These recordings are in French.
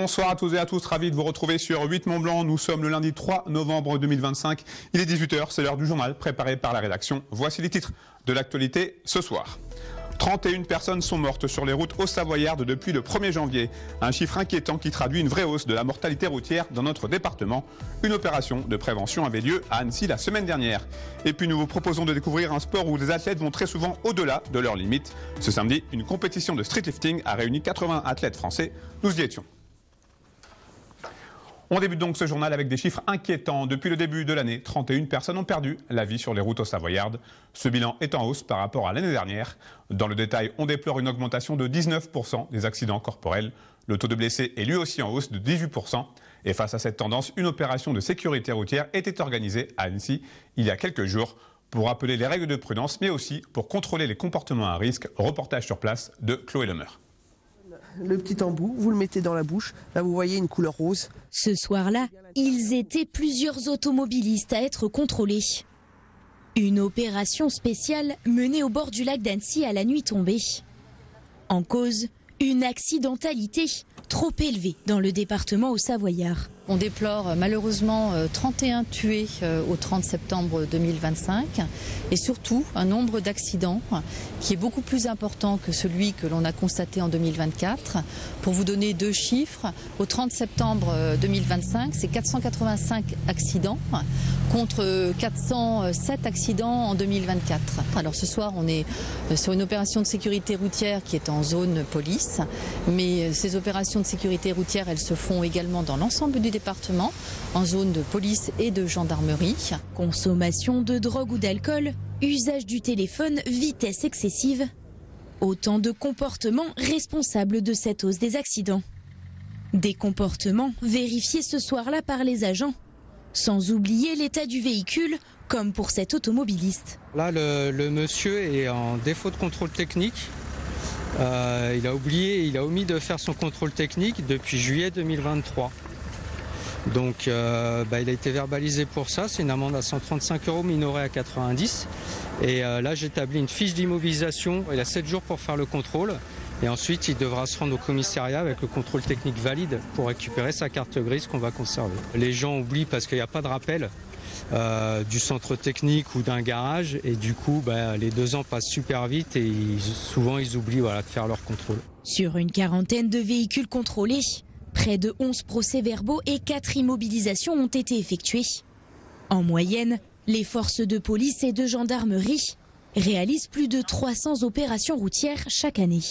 Bonsoir à tous et à tous, ravi de vous retrouver sur 8 Mont-Blanc. Nous sommes le lundi 3 novembre 2025. Il est 18h, c'est l'heure du journal préparé par la rédaction. Voici les titres de l'actualité ce soir. 31 personnes sont mortes sur les routes haut-savoyardes depuis le 1er janvier. Un chiffre inquiétant qui traduit une vraie hausse de la mortalité routière dans notre département. Une opération de prévention avait lieu à Annecy la semaine dernière. Et puis nous vous proposons de découvrir un sport où les athlètes vont très souvent au-delà de leurs limites. Ce samedi, une compétition de streetlifting a réuni 80 athlètes français. Nous y étions. On débute donc ce journal avec des chiffres inquiétants. Depuis le début de l'année, 31 personnes ont perdu la vie sur les routes haut-savoyardes. Ce bilan est en hausse par rapport à l'année dernière. Dans le détail, on déplore une augmentation de 19% des accidents corporels. Le taux de blessés est lui aussi en hausse de 18%. Et face à cette tendance, une opération de sécurité routière était organisée à Annecy il y a quelques jours pour rappeler les règles de prudence, mais aussi pour contrôler les comportements à risque. Reportage sur place de Chloé Lemer. Le petit embout, vous le mettez dans la bouche. Là, vous voyez une couleur rose. Ce soir-là, ils étaient plusieurs automobilistes à être contrôlés. Une opération spéciale menée au bord du lac d'Annecy à la nuit tombée. En cause, une accidentalité trop élevée dans le département haut-savoyard. On déplore malheureusement 31 tués au 30 septembre 2025 et surtout un nombre d'accidents qui est beaucoup plus important que celui que l'on a constaté en 2024. Pour vous donner deux chiffres, au 30 septembre 2025, c'est 485 accidents contre 407 accidents en 2024. Alors ce soir, on est sur une opération de sécurité routière qui est en zone police, mais ces opérations de sécurité routière, elles se font également dans l'ensemble du département, en zone de police et de gendarmerie. Consommation de drogue ou d'alcool, usage du téléphone, vitesse excessive. Autant de comportements responsables de cette hausse des accidents. Des comportements vérifiés ce soir-là par les agents. Sans oublier l'état du véhicule, comme pour cet automobiliste. Là, le monsieur est en défaut de contrôle technique. Il a omis de faire son contrôle technique depuis juillet 2023. Donc il a été verbalisé pour ça, c'est une amende à 135 €, minorée à 90. Et là j'établis une fiche d'immobilisation, il a 7 jours pour faire le contrôle. Et ensuite il devra se rendre au commissariat avec le contrôle technique valide pour récupérer sa carte grise qu'on va conserver. Les gens oublient parce qu'il n'y a pas de rappel du centre technique ou d'un garage. Et du coup les 2 ans passent super vite et souvent ils oublient de faire leur contrôle. Sur une quarantaine de véhicules contrôlés, près de 11 procès-verbaux et 4 immobilisations ont été effectués. En moyenne, les forces de police et de gendarmerie réalisent plus de 300 opérations routières chaque année.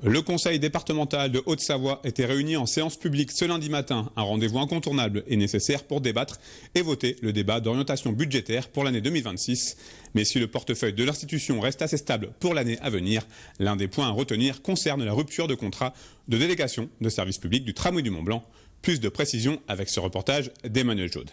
Le conseil départemental de Haute-Savoie était réuni en séance publique ce lundi matin. Un rendez-vous incontournable et nécessaire pour débattre et voter le débat d'orientation budgétaire pour l'année 2026. Mais si le portefeuille de l'institution reste assez stable pour l'année à venir, l'un des points à retenir concerne la rupture de contrat de délégation de service public du tramway du Mont-Blanc. Plus de précisions avec ce reportage d'Emmanuel Jaude.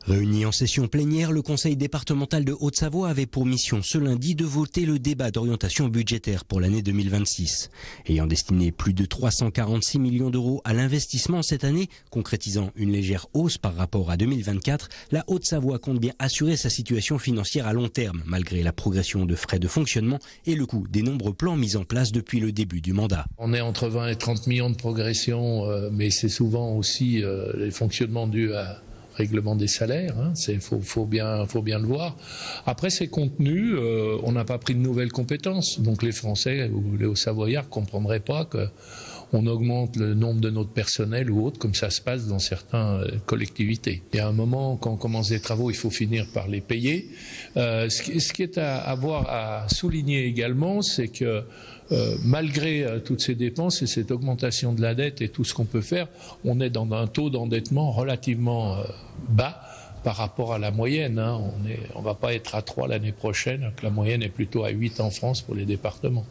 Réuni en session plénière, le conseil départemental de Haute-Savoie avait pour mission ce lundi de voter le débat d'orientation budgétaire pour l'année 2026. Ayant destiné plus de 346 millions d'euros à l'investissement cette année, concrétisant une légère hausse par rapport à 2024, la Haute-Savoie compte bien assurer sa situation financière à long terme, malgré la progression de frais de fonctionnement et le coût des nombreux plans mis en place depuis le début du mandat. On est entre 20 et 30 millions de progression, mais c'est souvent aussi les fonctionnements dus à règlement des salaires, faut bien le voir. Après c'est contenu, on n'a pas pris de nouvelles compétences, donc les Français ou les Hauts-Savoyards ne comprendraient pas qu'on augmente le nombre de notre personnel ou autre, comme ça se passe dans certaines collectivités. Il y a un moment, quand on commence des travaux, il faut finir par les payer. Ce qui est à souligner également, c'est que malgré toutes ces dépenses et cette augmentation de la dette et tout ce qu'on peut faire, on est dans un taux d'endettement relativement bas par rapport à la moyenne. On ne va pas être à 3 l'année prochaine, que la moyenne est plutôt à 8 en France pour les départements.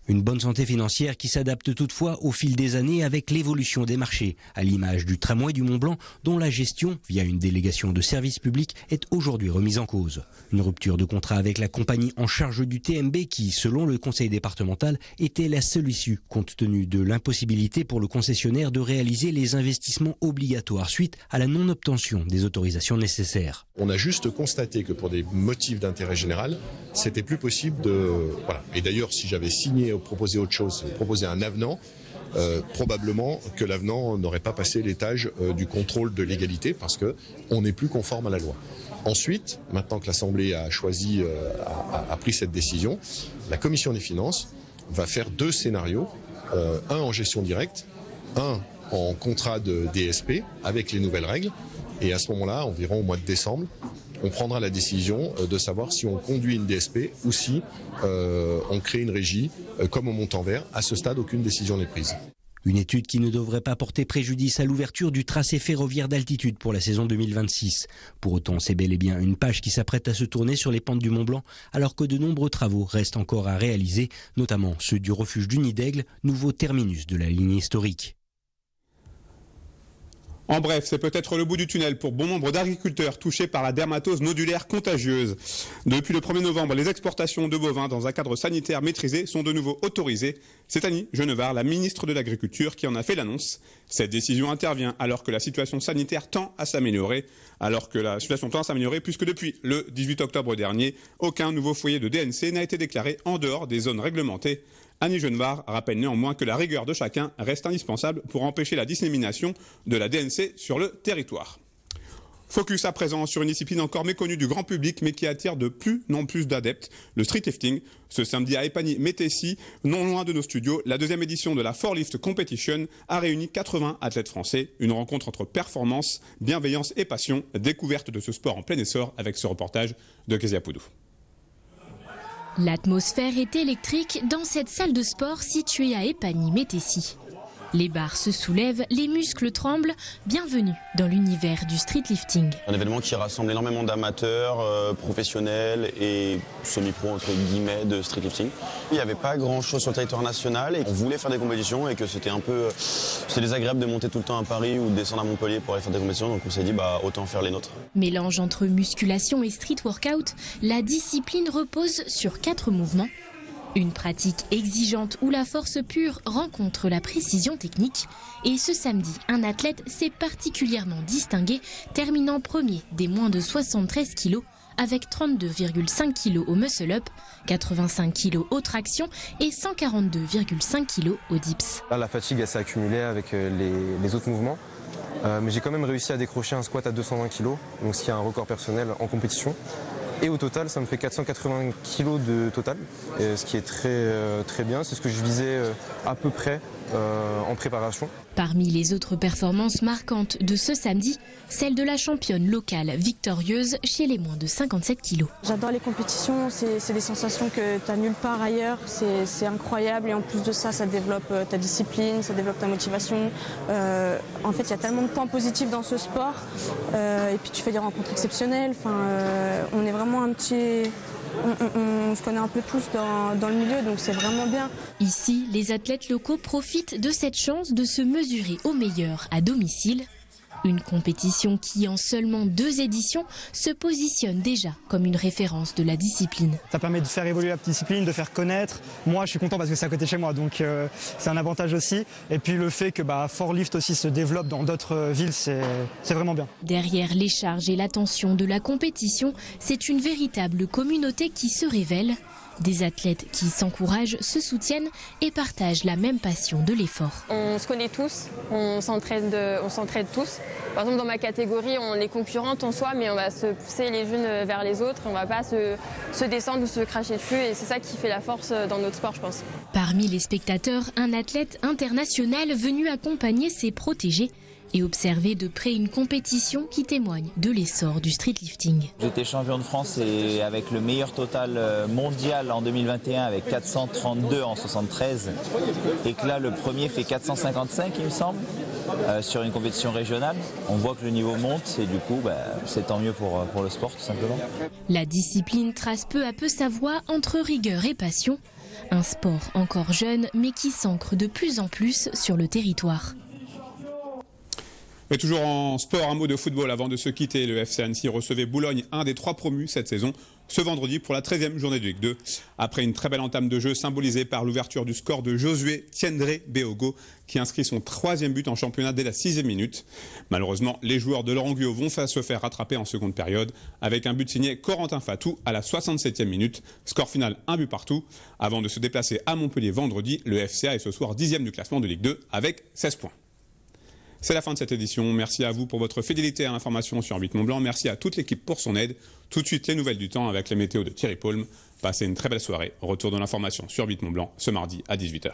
Une bonne santé financière qui s'adapte toutefois au fil des années avec l'évolution des marchés, à l'image du tramway du Mont-Blanc, dont la gestion, via une délégation de service public, est aujourd'hui remise en cause. Une rupture de contrat avec la compagnie en charge du TMB qui, selon le conseil départemental, était la seule issue, compte tenu de l'impossibilité pour le concessionnaire de réaliser les investissements obligatoires suite à la non-obtention des autorisations nécessaires. On a juste constaté que pour des motifs d'intérêt général, c'était plus possible de... Voilà. Et d'ailleurs, si j'avais signé ou proposé autre chose, proposé un avenant, probablement que l'avenant n'aurait pas passé l'étage du contrôle de légalité parce qu'on n'est plus conforme à la loi. Ensuite, maintenant que l'Assemblée a choisi, a pris cette décision, la Commission des finances va faire 2 scénarios, un en gestion directe, un en contrat de DSP avec les nouvelles règles. Et à ce moment-là, environ au mois de décembre, on prendra la décision de savoir si on conduit une DSP ou si on crée une régie comme au montant vert. À ce stade, aucune décision n'est prise. Une étude qui ne devrait pas porter préjudice à l'ouverture du tracé ferroviaire d'altitude pour la saison 2026. Pour autant, c'est bel et bien une page qui s'apprête à se tourner sur les pentes du Mont-Blanc, alors que de nombreux travaux restent encore à réaliser, notamment ceux du refuge du Nid d'Aigle, nouveau terminus de la ligne historique. En bref, c'est peut-être le bout du tunnel pour bon nombre d'agriculteurs touchés par la dermatose nodulaire contagieuse. Depuis le 1er novembre, les exportations de bovins dans un cadre sanitaire maîtrisé sont de nouveau autorisées. C'est Annie Genevard, la ministre de l'Agriculture, qui en a fait l'annonce. Cette décision intervient alors que la situation sanitaire tend à s'améliorer. Puisque depuis le 18 octobre dernier, aucun nouveau foyer de DNC n'a été déclaré en dehors des zones réglementées. Annie Genevard rappelle néanmoins que la rigueur de chacun reste indispensable pour empêcher la dissémination de la DNC sur le territoire. Focus à présent sur une discipline encore méconnue du grand public mais qui attire de plus en plus d'adeptes, le streetlifting. Ce samedi à Épagny-Métessy, non loin de nos studios, la 2e édition de la 4Lift Competition a réuni 80 athlètes français. Une rencontre entre performance, bienveillance et passion, découverte de ce sport en plein essor avec ce reportage de Kezia Poudou. L'atmosphère est électrique dans cette salle de sport située à Épagny-Métessy. Les barres se soulèvent, les muscles tremblent. Bienvenue dans l'univers du streetlifting. Un événement qui rassemble énormément d'amateurs, professionnels et semi-pro entre guillemets de streetlifting. Il n'y avait pas grand chose sur le territoire national et on voulait faire des compétitions et que c'était désagréable de monter tout le temps à Paris ou de descendre à Montpellier pour aller faire des compétitions, donc on s'est dit autant faire les nôtres. Mélange entre musculation et street workout, la discipline repose sur 4 mouvements. Une pratique exigeante où la force pure rencontre la précision technique. Et ce samedi, un athlète s'est particulièrement distingué, terminant premier des moins de 73 kg avec 32,5 kg au muscle-up, 85 kg aux tractions et 142,5 kg au dips. Là, la fatigue s'est accumulée avec les autres mouvements. Mais j'ai quand même réussi à décrocher un squat à 220 kg, donc ce qui est un record personnel en compétition. Et au total, ça me fait 480 kg de total, ce qui est très bien. C'est ce que je visais à peu près en préparation. Parmi les autres performances marquantes de ce samedi, celle de la championne locale victorieuse chez les moins de 57 kg. J'adore les compétitions, c'est des sensations que tu n'as nulle part ailleurs, c'est incroyable et en plus de ça, ça développe ta discipline, ça développe ta motivation. En fait, il y a tellement de points positifs dans ce sport et puis tu fais des rencontres exceptionnelles. On est vraiment un petit... On se connaît un peu tous dans le milieu, donc c'est vraiment bien. Ici, les athlètes locaux profitent de cette chance de se mesurer au meilleur à domicile. Une compétition qui, en seulement 2 éditions, se positionne déjà comme une référence de la discipline. Ça permet de faire évoluer la discipline, de faire connaître. Moi, je suis content parce que c'est à côté de chez moi, donc c'est un avantage aussi. Et puis le fait que 4Lift aussi se développe dans d'autres villes, c'est vraiment bien. Derrière les charges et l'attention de la compétition, c'est une véritable communauté qui se révèle. Des athlètes qui s'encouragent, se soutiennent et partagent la même passion de l'effort. On se connaît tous, on s'entraide tous. Par exemple, dans ma catégorie, on est concurrentes en soi, mais on va se pousser les unes vers les autres. On ne va pas se descendre ou se cracher dessus. Et c'est ça qui fait la force dans notre sport, je pense. Parmi les spectateurs, un athlète international venu accompagner ses protégés et observer de près une compétition qui témoigne de l'essor du streetlifting. J'étais champion de France et avec le meilleur total mondial en 2021 avec 432 en 73 et que là le premier fait 455 il me semble sur une compétition régionale. On voit que le niveau monte et du coup c'est tant mieux pour le sport tout simplement. La discipline trace peu à peu sa voie entre rigueur et passion. Un sport encore jeune mais qui s'ancre de plus en plus sur le territoire. Mais toujours en sport, un mot de football avant de se quitter. Le FC Annecy recevait Boulogne, un des 3 promus cette saison, ce vendredi pour la 13e journée de Ligue 2. Après une très belle entame de jeu symbolisée par l'ouverture du score de Josué Tiendré Beogo, qui inscrit son 3e but en championnat dès la 6e minute. Malheureusement, les joueurs de Laurent Guyot vont se faire rattraper en seconde période avec un but signé Corentin Fatou à la 67e minute. Score final, 1 but partout. Avant de se déplacer à Montpellier vendredi, le FCA est ce soir 10e du classement de Ligue 2 avec 16 points. C'est la fin de cette édition. Merci à vous pour votre fidélité à l'information sur 8 Mont-Blanc. Merci à toute l'équipe pour son aide. Tout de suite, les nouvelles du temps avec les météos de Thierry Paulme. Passez une très belle soirée. Retour de l'information sur 8 Mont-Blanc ce mardi à 18 h.